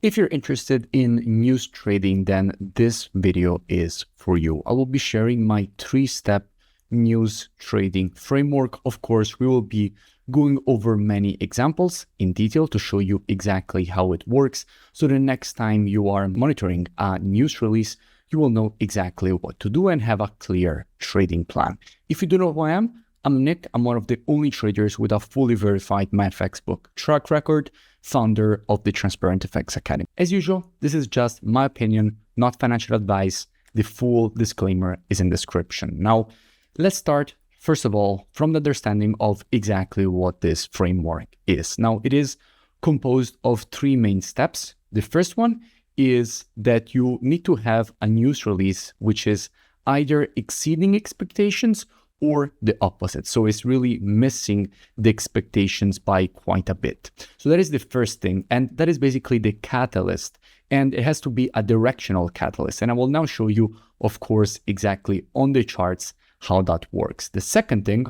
If you're interested in news trading, then this video is for you. I will be sharing my 3-step news trading framework. Of course, we will be going over many examples in detail to show you exactly how it works. So the next time you are monitoring a news release, you will know exactly what to do and have a clear trading plan. If you don't know who I am, I'm Nick. I'm one of the only traders with a fully verified MyFX book track record, founder of the Transparent FX Academy. As usual, this is just my opinion, not financial advice. The full disclaimer is in the description. Now, let's start, first of all, from the understanding of exactly what this framework is. Now, it is composed of 3 main steps. The first one is that you need to have a news release which is either exceeding expectations or the opposite. So it's really missing the expectations by quite a bit. So that is the first thing. And that is basically the catalyst. And it has to be a directional catalyst. And I will now show you, of course, exactly on the charts how that works. The second thing,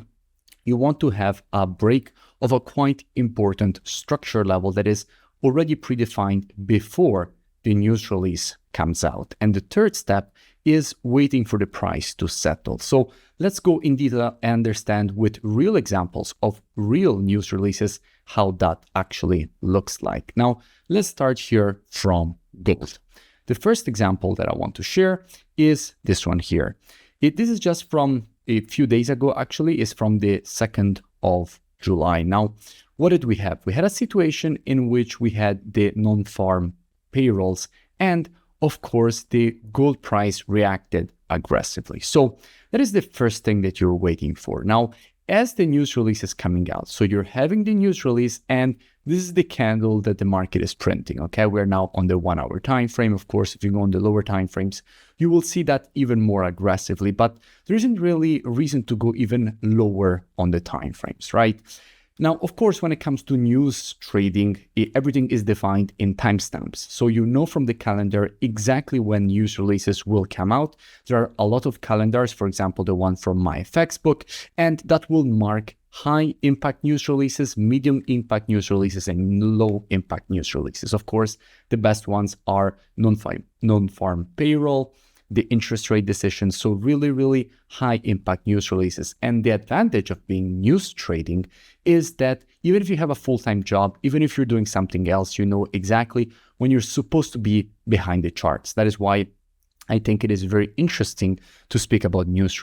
you want to have a break of a quite important structure level that is already predefined before the news release comes out. And the third step is waiting for the price to settle. So let's go in detail and understand with real examples of real news releases how that actually looks like. Now, let's start here from gold. The first example that I want to share is this one here. This is just from a few days ago, actually, is from the 2nd of July. Now, what did we have? We had a situation in which we had the non-farm payrolls, and of course, the gold price reacted aggressively. So that is the first thing that you're waiting for. Now, as the news release is coming out, so you're having the news release, and this is the candle that the market is printing. Okay, we're now on the 1-hour time frame. Of course, if you go on the lower time frames, you will see that even more aggressively, but there isn't really a reason to go even lower on the time frames, right? Now, of course, when it comes to news trading, everything is defined in timestamps. So you know from the calendar exactly when news releases will come out. There are a lot of calendars, for example, the one from my FX book, and that will mark high impact news releases, medium impact news releases, and low impact news releases. Of course, the best ones are non-farm payroll, the interest rate decisions, so really high impact news releases. And the advantage of being news trading is that even if you have a full-time job, even if you're doing something else, you know exactly when you're supposed to be behind the charts. That is why I think it is very interesting to speak about news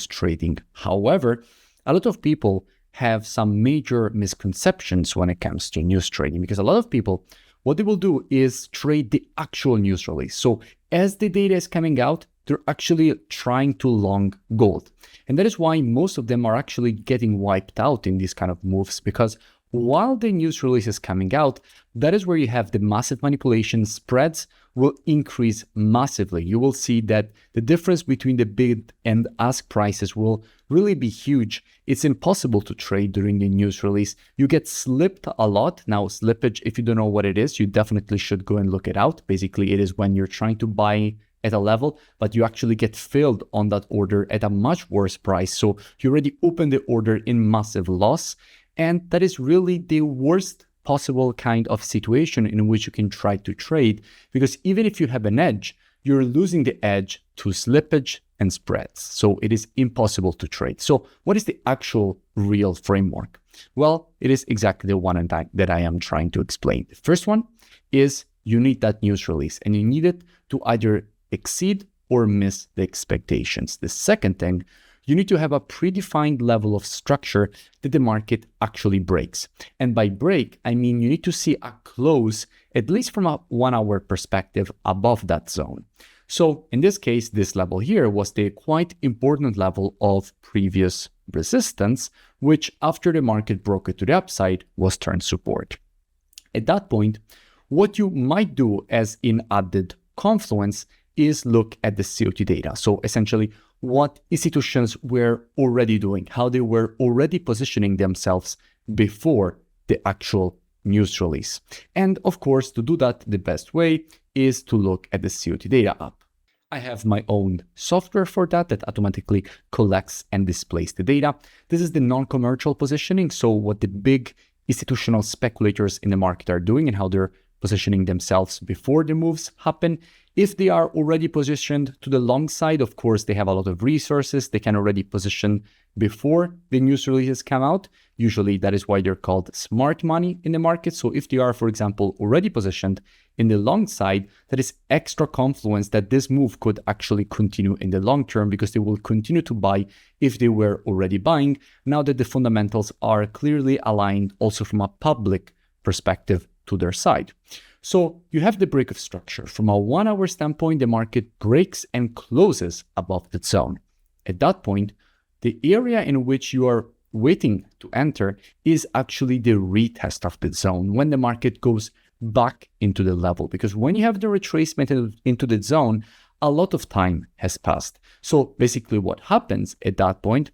trading. However, a lot of people have some major misconceptions when it comes to news trading, because a lot of people, what they will do is trade the actual news release. So as the data is coming out, they're actually trying to long gold. And that is why most of them are actually getting wiped out in these kind of moves, because while the news release is coming out, that is where you have the massive manipulation. Spreads will increase massively. You will see that the difference between the bid and ask prices will really be huge. It's impossible to trade during the news release. You get slipped a lot. Now, slippage, if you don't know what it is, you definitely should go and look it out. Basically, it is when you're trying to buy at a level, but you actually get filled on that order at a much worse price. So you already opened the order in massive loss. And that is really the worst possible kind of situation in which you can try to trade, because even if you have an edge, you're losing the edge to slippage and spreads. So it is impossible to trade. So what is the actual real framework? Well, it is exactly the one that I am trying to explain. The first one is you need that news release, and you need it to either exceed or miss the expectations. The second thing, you need to have a predefined level of structure that the market actually breaks. And by break, I mean you need to see a close, at least from a 1-hour perspective, above that zone. So in this case, this level here was the quite important level of previous resistance, which after the market broke it to the upside was turned support. At that point, what you might do as in added confluence is look at the COT data. So essentially, what institutions were already doing, how they were already positioning themselves before the actual news release. And of course, to do that, the best way is to look at the COT data app. I have my own software for that automatically collects and displays the data. This is the non-commercial positioning. So what the big institutional speculators in the market are doing and how they're positioning themselves before the moves happen. If they are already positioned to the long side, of course, they have a lot of resources. They can already position before the news releases come out. Usually that is why they're called smart money in the market. So if they are, for example, already positioned in the long side, that is extra confluence that this move could actually continue in the long term, because they will continue to buy if they were already buying, now that the fundamentals are clearly aligned also from a public perspective to their side. So you have the break of structure. From a 1 hour standpoint, the market breaks and closes above the zone. At that point, the area in which you are waiting to enter is actually the retest of the zone, when the market goes back into the level. Because when you have the retracement into the zone, a lot of time has passed. So basically what happens at that point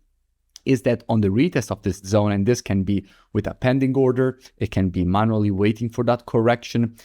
is that on the retest of this zone, and this can be with a pending order, it can be manually waiting for that correction,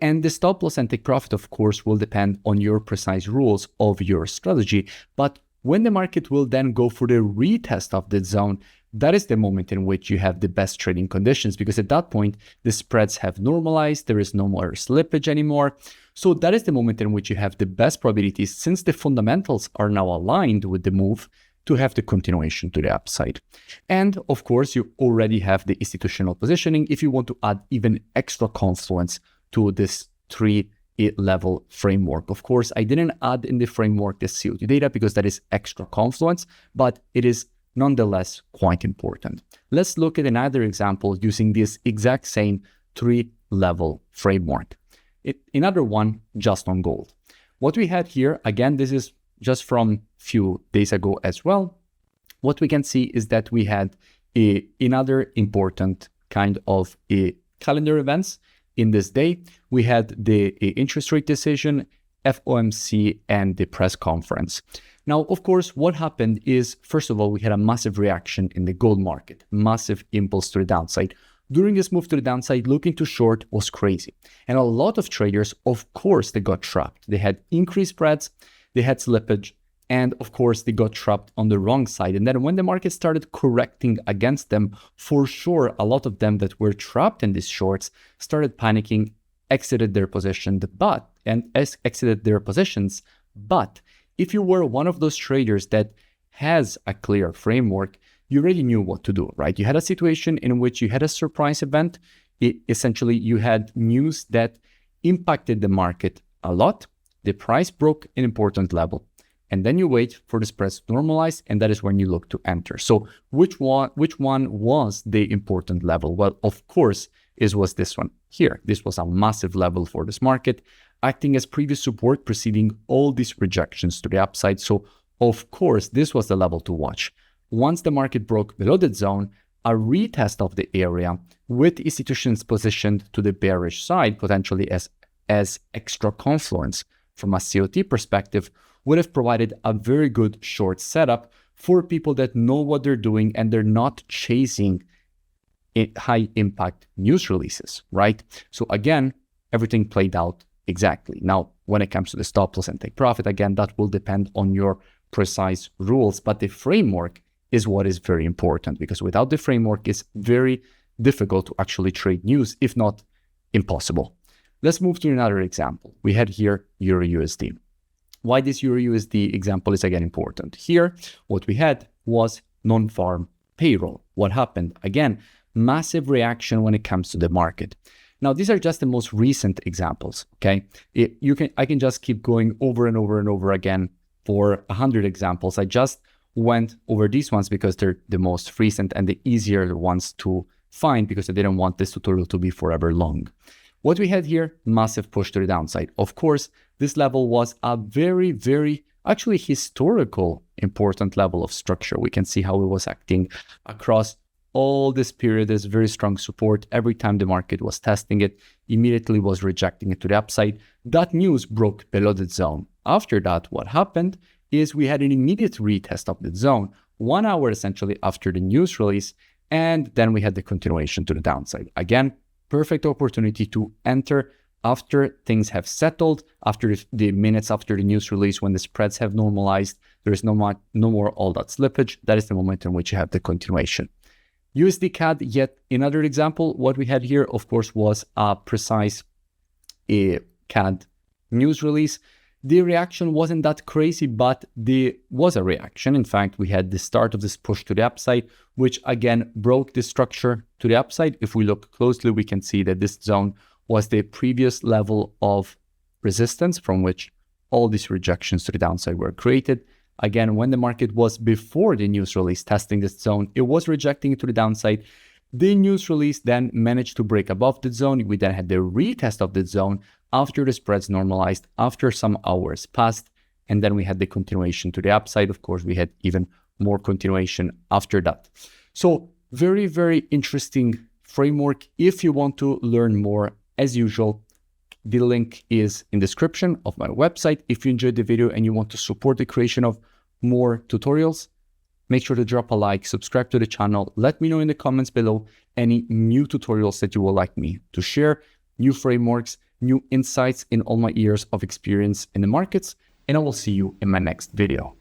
and the stop loss and take profit, of course, will depend on your precise rules of your strategy. But when the market will then go for the retest of the zone, that is the moment in which you have the best trading conditions, because at that point, the spreads have normalized, there is no more slippage anymore. So that is the moment in which you have the best probabilities, since the fundamentals are now aligned with the move, to have the continuation to the upside. And of course, you already have the institutional positioning if you want to add even extra confluence to this 3-level framework. Of course, I didn't add in the framework the COT data because that is extra confluence, but it is nonetheless quite important. Let's look at another example using this exact same 3-level framework. Another one just on gold. What we had here, again, this is just from few days ago as well. What we can see is that we had another important kind of calendar events in this day. We had the interest rate decision, FOMC, and the press conference. Now, of course, what happened is, first of all, we had a massive reaction in the gold market, massive impulse to the downside. During this move to the downside, looking to short was crazy. And a lot of traders, of course, they got trapped. They had increased spreads, they had slippage, and of course, they got trapped on the wrong side. And then when the market started correcting against them, for sure, a lot of them that were trapped in these shorts started panicking, exited their positions. But if you were one of those traders that has a clear framework, you already knew what to do, right? You had a situation in which you had a surprise event. Essentially, you had news that impacted the market a lot. The price broke an important level. And then you wait for the spreads to normalize, and that is when you look to enter. So which one was the important level? Well, of course, it was this one here. This was a massive level for this market, acting as previous support, preceding all these rejections to the upside. So of course, this was the level to watch. Once the market broke below that zone, a retest of the area with institutions positioned to the bearish side, potentially as extra confluence from a COT perspective, would have provided a very good short setup for people that know what they're doing and they're not chasing high impact news releases, right? So again, everything played out exactly. Now, when it comes to the stop loss and take profit, again, that will depend on your precise rules, but the framework is what is very important, because without the framework, it's very difficult to actually trade news, if not impossible. Let's move to another example. We had here EURUSD. Why this EURUSD example is again important. Here, what we had was non-farm payroll. What happened? Again, massive reaction when it comes to the market. Now, these are just the most recent examples, okay? I can just keep going over and over and over again for 100 examples. I just went over these ones because they're the most recent and the easier ones to find, because I didn't want this tutorial to be forever long. What we had here, massive push to the downside. Of course, this level was a very, very actually historical important level of structure. We can see how it was acting across all this period. There's very strong support. Every time the market was testing it, immediately was rejecting it to the upside. That news broke below the zone. After that, what happened is we had an immediate retest of the zone, 1 hour essentially after the news release, and then we had the continuation to the downside. Again, perfect opportunity to enter after things have settled, after the minutes after the news release, when the spreads have normalized, there is no more all that slippage. That is the moment in which you have the continuation. USDCAD, yet another example. What we had here, of course, was a precise a CAD news release. The reaction wasn't that crazy, but there was a reaction. In fact, we had the start of this push to the upside, which again broke the structure to the upside. If we look closely, we can see that this zone was the previous level of resistance from which all these rejections to the downside were created. Again, when the market was before the news release testing this zone, it was rejecting it to the downside. The news release then managed to break above the zone. We then had the retest of the zone after the spreads normalized, after some hours passed, and then we had the continuation to the upside. Of course, we had even more continuation after that. So very, very interesting framework. If you want to learn more, as usual, the link is in the description of my website. If you enjoyed the video and you want to support the creation of more tutorials, make sure to drop a like, subscribe to the channel. Let me know in the comments below any new tutorials that you would like me to share, new frameworks, new insights in all my years of experience in the markets, and I will see you in my next video.